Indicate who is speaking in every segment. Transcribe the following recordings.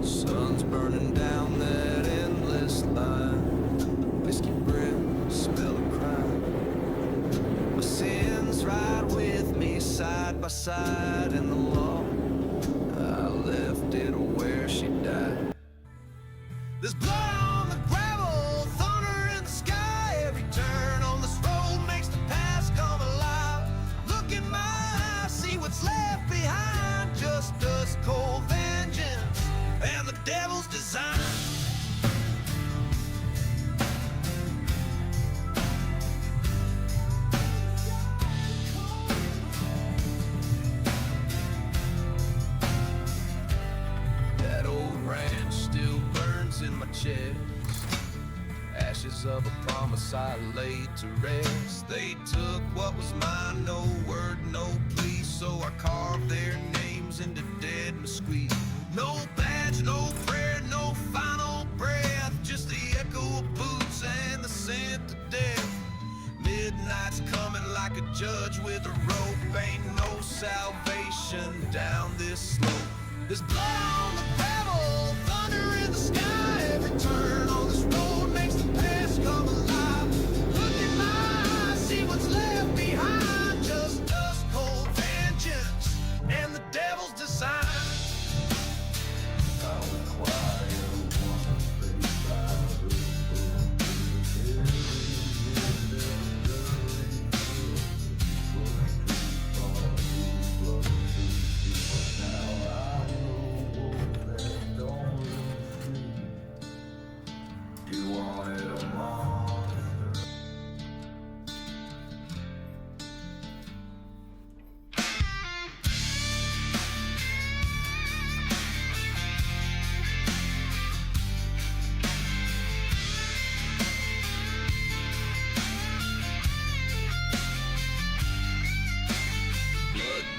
Speaker 1: Sun's burning down that endless line. Whiskey breath, smell of crime. My sins ride with me side by side in the law. I left it where she died. There's blood on the gravel, thunder in the sky. Every turn on this road makes the past come alive. Look in my eyes, see what's left behind. Just dust, cold vengeance, and the devil's design. That old ranch still burns in my chest. Ashes of a promise I laid to rest. They took what was mine, no word, no plea. So I carved their names into dead mesquite. No badge, no prayer, no final breath. Just the echo of boots and the scent of death. Midnight's coming like a judge with a rope. Ain't no salvation down this slope. There's blood on the gravel, thunder in the sky. Every turn on this road makes the past come alive. Look in my eyes, see what's left behind. Just dust, cold vengeance, and the devil's design.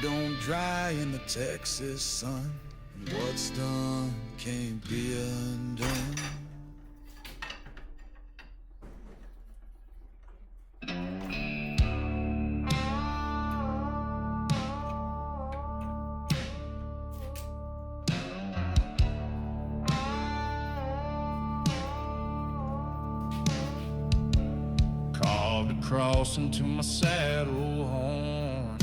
Speaker 1: Don't dry in the Texas sun, and what's done can't be undone. Carved a cross into my saddle horn.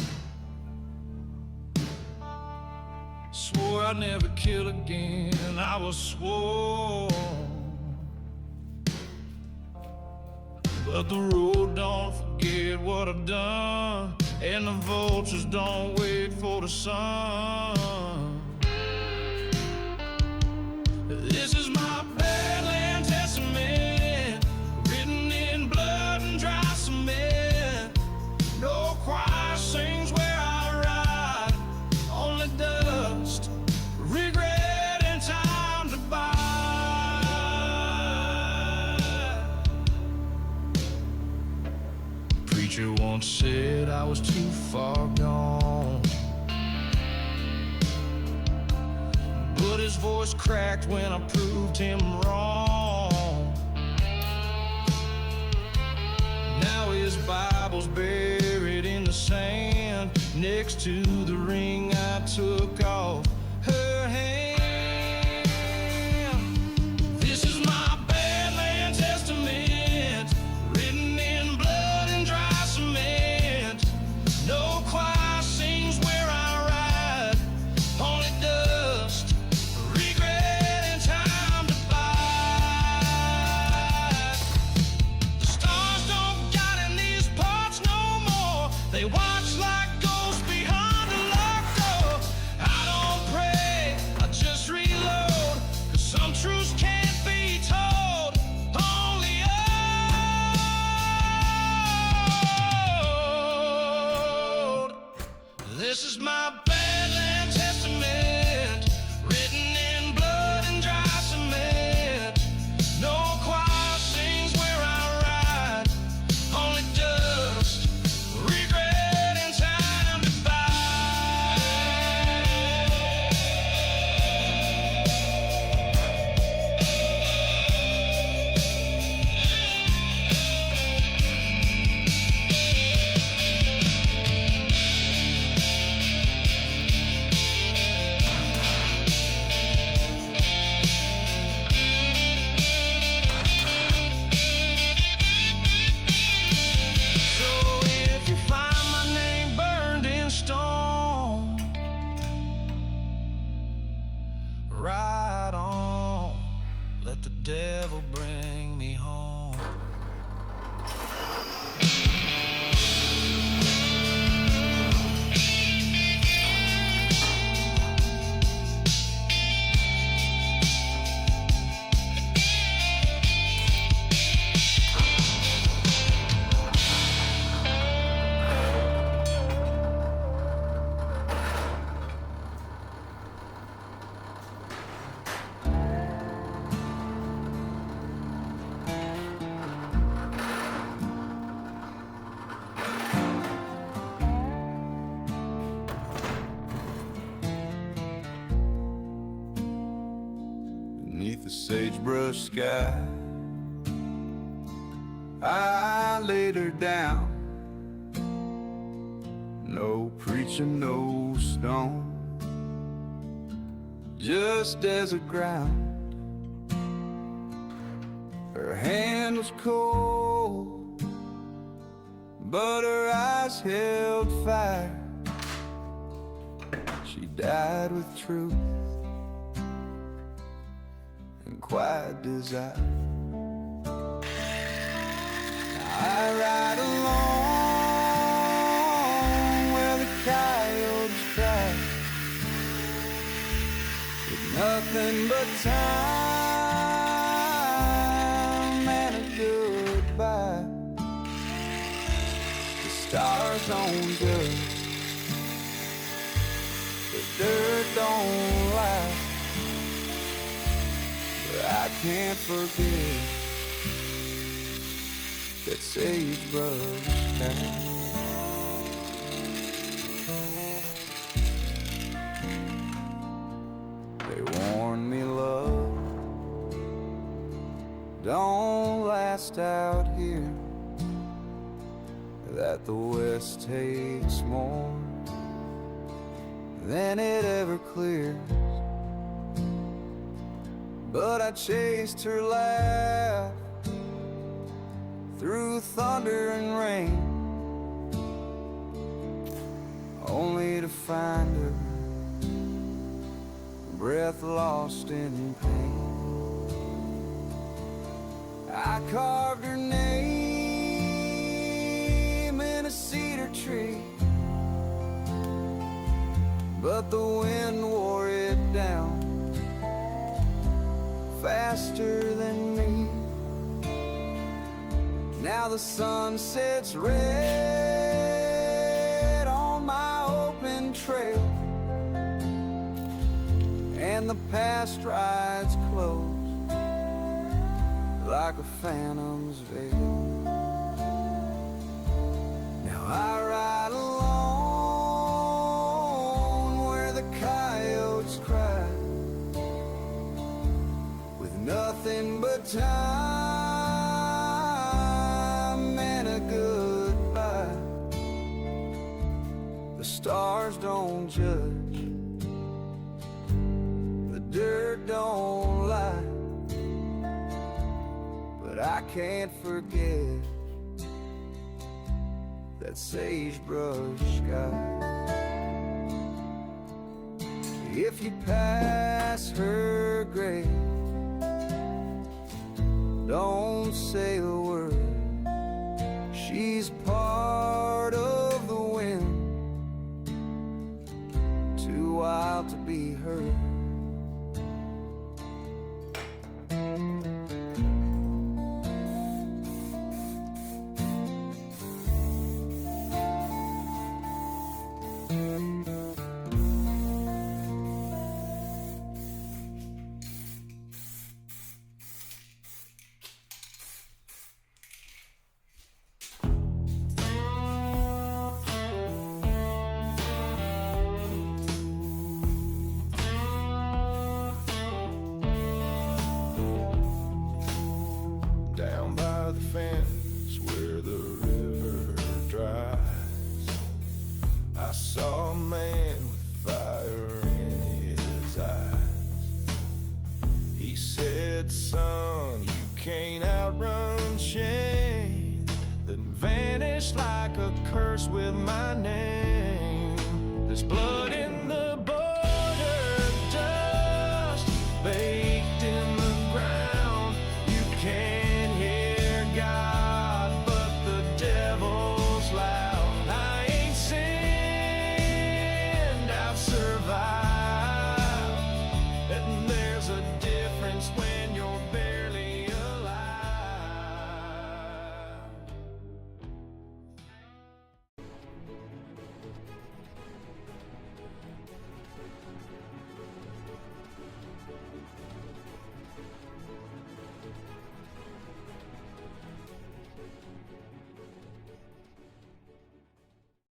Speaker 1: Swore I'd never kill again, I was sworn. But the road don't forget what I've done, and the vultures don't wait for the sun. This is my Badland Testament, written in blood and dry cement. No choir sings where I ride, only dust, regret, and time to buy. Preacher once said I was too far gone, but his voice cracked when I proved him wrong. Now his Bible's buried in the sand next to the ring I took off her hand. This is my Badland Testament, written in blood and dry cement. No choir sings where I ride, only dust, regret, and time to buy. The stars don't guide in these parts no more, they watch like ghosts behind a locked door. I don't pray, I just reload, 'cause some truths can't be told, only old. This is my Badland Testament, written in blood and dry cement. No choir sings where I the sagebrush sky. I laid her down, no preacher, no stone, just desert ground. Her hand was cold, but her eyes held fire. She died with truth and quiet desire. I ride along where the coyotes cry, with nothing but time and a goodbye. The stars don't judge, the dirt don't lie, but I can't forget that sagebrush sky. They warned me, love don't last out here, that the West takes more than it ever clears. But I chased her laugh through thunder and rain, only to find her breath lost in pain. I carved her name in a cedar tree, but the wind wore it down faster than me. Now the sun sets red on my open trail, and the past rides close like a phantom's veil. Now I ride alone where the coyotes cry, with nothing but time and a goodbye. The stars don't judge, the dirt don't lie, but I can't forget that sagebrush sky. If you pass her grave, don't say a word. She's part of the wind, too wild to be heard.
Speaker 2: Down by the fence where the river dries, I saw a man with fire in his eyes. He said, son, you can't outrun change, then vanished like a curse with my name. This blood